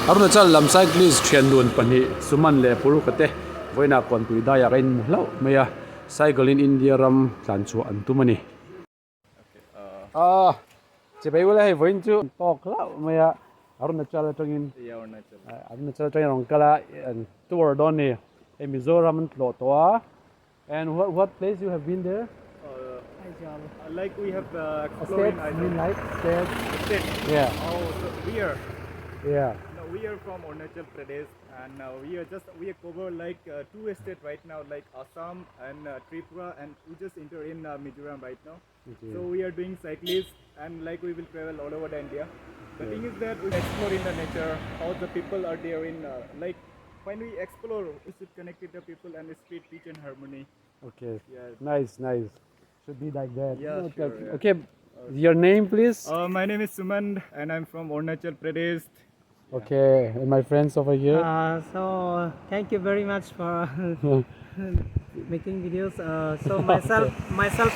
Arunachal lam cyclist thian nun pani Suman le Puruk ate voina Kawnpui daiah in hlo maya cycle in India ram tlan chu an tumani che bai wala hai voin chu tok hlo maya Arunachal tangin Arunachal tangin rong kala tour don ni Mizoram lo toa. And what place you have been there? Like we have explored State? Yeah. Oh, so we are. Yeah. No, we are from Arunachal Pradesh, and we cover like two states right now, like Assam and Tripura, and we just enter in Mizoram right now. Okay. So we are doing cyclists, and like we will travel all over the India. The thing is that we explore in the nature, how the people are there in like. When we explore, we should connect with the people and speak peace and harmony. Okay. Yes. Nice. Should be like that. Yeah, Okay. sure, yeah. Okay. Your name, please. My name is Suman, and I'm from Arunachal Pradesh. Okay. And my friends over here. So thank you very much for making videos. So myself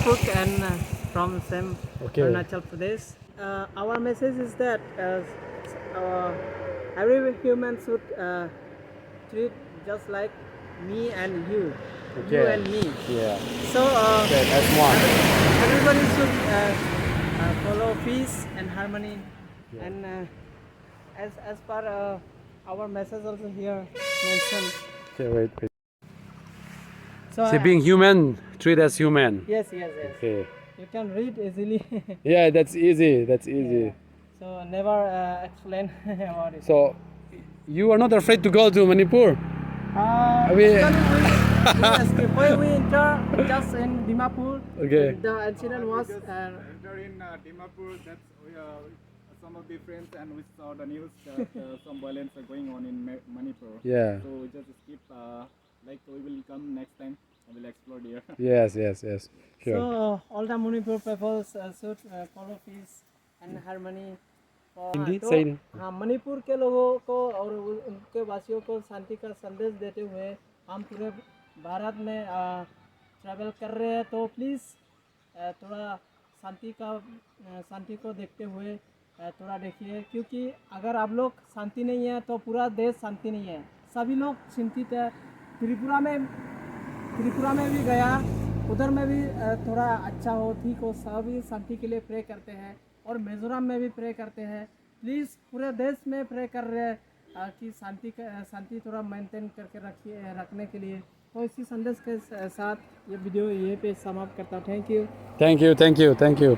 Puruk and from same Okay. Arunachal Pradesh. Our message is that every human should treat just like me and you, Okay. you and me. Yeah. So Okay. That's one. everybody should follow peace and harmony. Yeah. And as per our message also here mentioned. Okay. Wait. So See, being human, treat as human. yes. Okay. You can read easily. Yeah, that's easy. Yeah. So never explain about it. So, you are not afraid to go to Manipur? We escape. When we enter just in Dimapur, Okay. the incident was Enter in Dimapur. That's some of the friends, and we saw the news that some violence are going on in Manipur. Yeah. So we just skip. Like we will come next time. I will explore there. Yes. Sure. so all the Manipur people should follow peace and harmony. Hindi तो सही नहीं। हाँ, मणिपुर के लोगों को और उनके वासियों को शांति का संदेश देते हुए हम पूरे भारत में ट्रैवल कर रहे हैं। तो प्लीज़ थोड़ा शांति को देखते हुए थोड़ा देखिए, क्योंकि अगर आप लोग शांति नहीं है तो पूरा देश शांति नहीं है। सभी लोग चिंतित है। त्रिपुरा में भी गया, उधर में भी थोड़ा अच्छा हो, ठीक हो, सभी शांति के लिए प्रे करते हैं। और मिजोरम में भी प्रे करते हैं। प्लीज़ पूरे देश में प्रे कर रहे हैं कि शांति थोड़ा मेंटेन करके रखने के लिए। तो इसी संदेश के साथ ये वीडियो यहीं पे समाप्त करता हूँ। Thank you. Thank you.